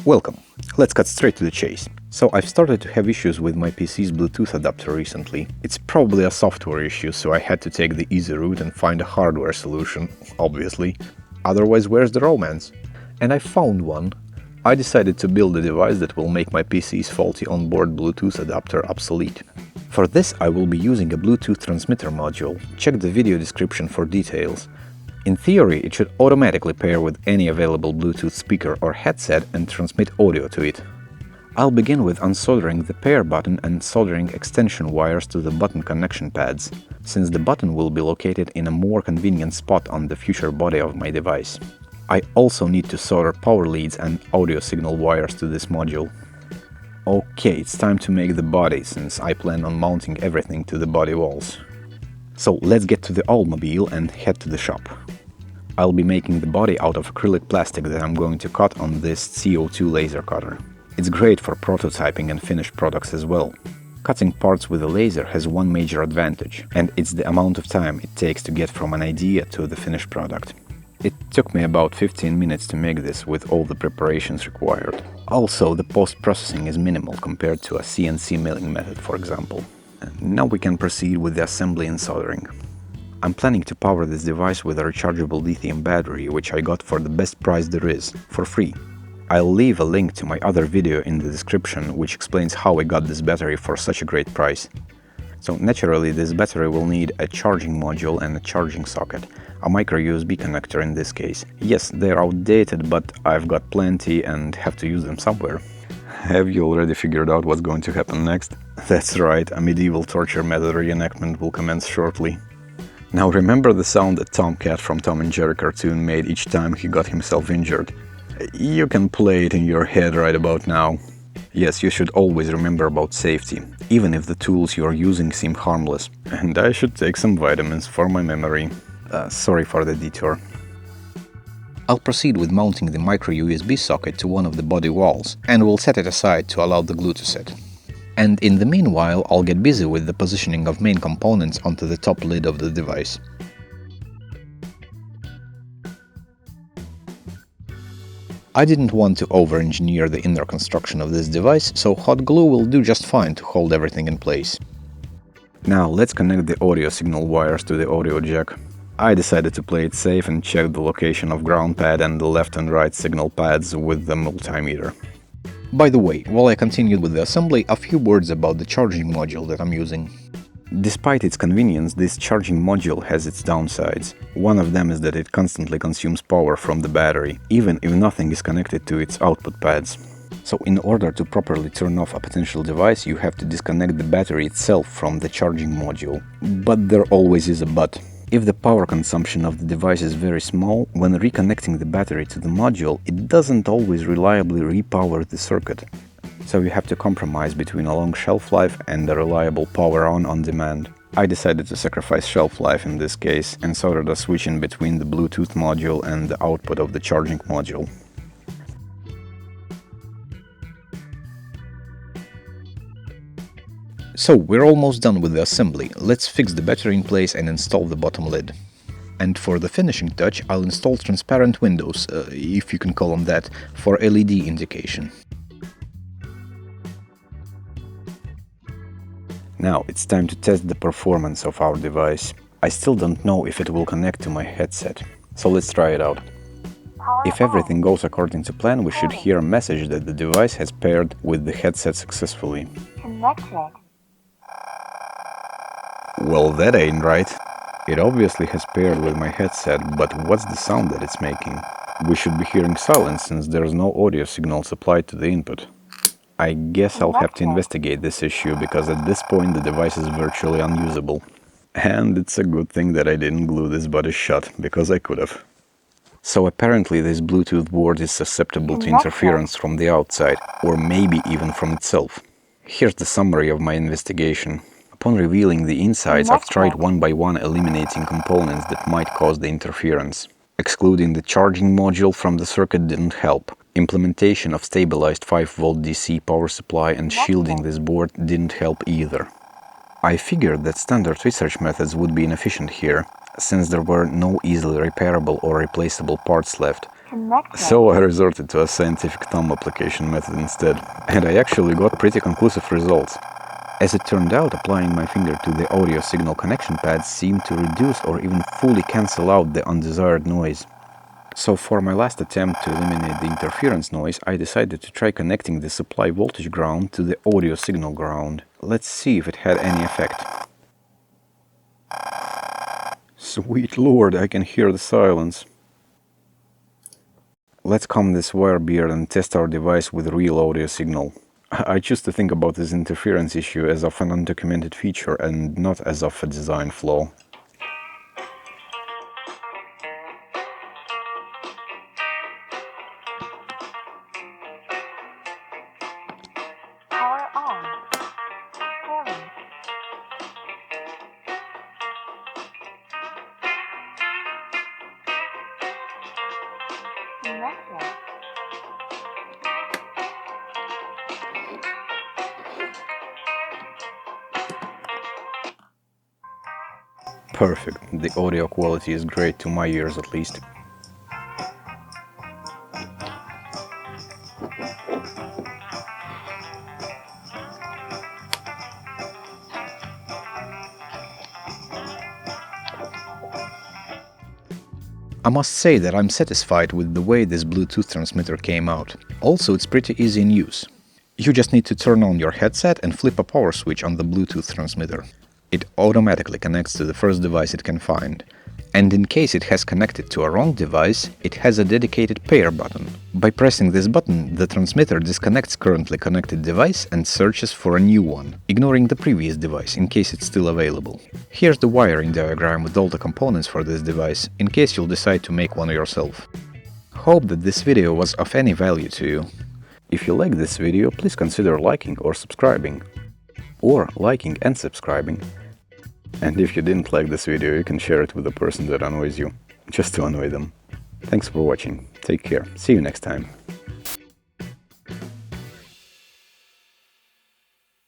Welcome. Let's cut straight to the chase. So I've started to have issues with my PC's Bluetooth adapter recently. It's probably a software issue, so I had to take the easy route and find a hardware solution, obviously. Otherwise, where's the romance? And I found one. I decided to build a device that will make my PC's faulty onboard Bluetooth adapter obsolete. For this, I will be using a Bluetooth transmitter module. Check the video description for details. In theory, it should automatically pair with any available Bluetooth speaker or headset and transmit audio to it. I'll begin with unsoldering the pair button and soldering extension wires to the button connection pads, since the button will be located in a more convenient spot on the future body of my device. I also need to solder power leads and audio signal wires to this module. Okay, it's time to make the body, since I plan on mounting everything to the body walls. So let's get to the Oldsmobile and head to the shop. I'll be making the body out of acrylic plastic that I'm going to cut on this CO2 laser cutter. It's great for prototyping and finished products as well. Cutting parts with a laser has one major advantage, and it's the amount of time it takes to get from an idea to the finished product. It took me about 15 minutes to make this with all the preparations required. Also, the post-processing is minimal compared to a CNC milling method, for example. Now we can proceed with the assembly and soldering. I'm planning to power this device with a rechargeable lithium battery, which I got for the best price there is, for free. I'll leave a link to my other video in the description, which explains how I got this battery for such a great price. So naturally, this battery will need a charging module and a charging socket, a micro USB connector in this case. Yes, they're outdated, but I've got plenty and have to use them somewhere. Have you already figured out what's going to happen next? That's right, a medieval torture method reenactment will commence shortly. Now remember the sound that Tomcat from Tom and Jerry cartoon made each time he got himself injured? You can play it in your head right about now. Yes, you should always remember about safety, even if the tools you are using seem harmless. And I should take some vitamins for my memory. Sorry for the detour. I'll proceed with mounting the micro USB socket to one of the body walls, and will set it aside to allow the glue to set. And in the meanwhile, I'll get busy with the positioning of main components onto the top lid of the device. I didn't want to over-engineer the inner construction of this device, so hot glue will do just fine to hold everything in place. Now let's connect the audio signal wires to the audio jack. I decided to play it safe and check the location of ground pad and the left and right signal pads with the multimeter. By the way, while I continued with the assembly, a few words about the charging module that I'm using. Despite its convenience, this charging module has its downsides. One of them is that it constantly consumes power from the battery, even if nothing is connected to its output pads. So in order to properly turn off a potential device, you have to disconnect the battery itself from the charging module. But there always is a but. If the power consumption of the device is very small, when reconnecting the battery to the module, it doesn't always reliably repower the circuit. So you have to compromise between a long shelf life and a reliable power on demand. I decided to sacrifice shelf life in this case and soldered a switch in between the Bluetooth module and the output of the charging module. So we're almost done with the assembly. Let's fix the battery in place and install the bottom lid. And for the finishing touch, I'll install transparent windows, if you can call them that, for LED indication. Now it's time to test the performance of our device. I still don't know if it will connect to my headset, so let's try it out. If everything goes according to plan, we should hear a message that the device has paired with the headset successfully. Connected. Well, that ain't right. It obviously has paired with my headset, but what's the sound that it's making? We should be hearing silence since there's no audio signal supplied to the input. I guess I'll have to investigate this issue because at this point the device is virtually unusable. And it's a good thing that I didn't glue this body shut, because I could have. So apparently this Bluetooth board is susceptible to interference from the outside, or maybe even from itself. Here's the summary of my investigation. Upon revealing the insides, I've tried one by one eliminating components that might cause the interference. Excluding the charging module from the circuit didn't help. Implementation of stabilized 5-volt DC power supply and shielding this board didn't help either. I figured that standard research methods would be inefficient here, since there were no easily repairable or replaceable parts left. So I resorted to a scientific thumb application method instead, and I actually got pretty conclusive results. As it turned out, applying my finger to the audio signal connection pads seemed to reduce or even fully cancel out the undesired noise. So for my last attempt to eliminate the interference noise, I decided to try connecting the supply voltage ground to the audio signal ground. Let's see if it had any effect. Sweet lord, I can hear the silence. Let's calm this wire beard and test our device with real audio signal. I choose to think about this interference issue as of an undocumented feature and not as of a design flaw. Power on. Pairing. Connected. Perfect. The audio quality is great to my ears at least. I must say that I'm satisfied with the way this Bluetooth transmitter came out. Also, it's pretty easy in use. You just need to turn on your headset and flip a power switch on the Bluetooth transmitter. It automatically connects to the first device it can find. And in case it has connected to a wrong device, it has a dedicated pair button. By pressing this button, the transmitter disconnects currently connected device and searches for a new one, ignoring the previous device in case it's still available. Here's the wiring diagram with all the components for this device, in case you'll decide to make one yourself. Hope that this video was of any value to you. If you like this video, please consider liking or subscribing. Or liking and subscribing. And if you didn't like this video, you can share it with a person that annoys you, just to annoy them. Thanks for watching. Take care. See you next time.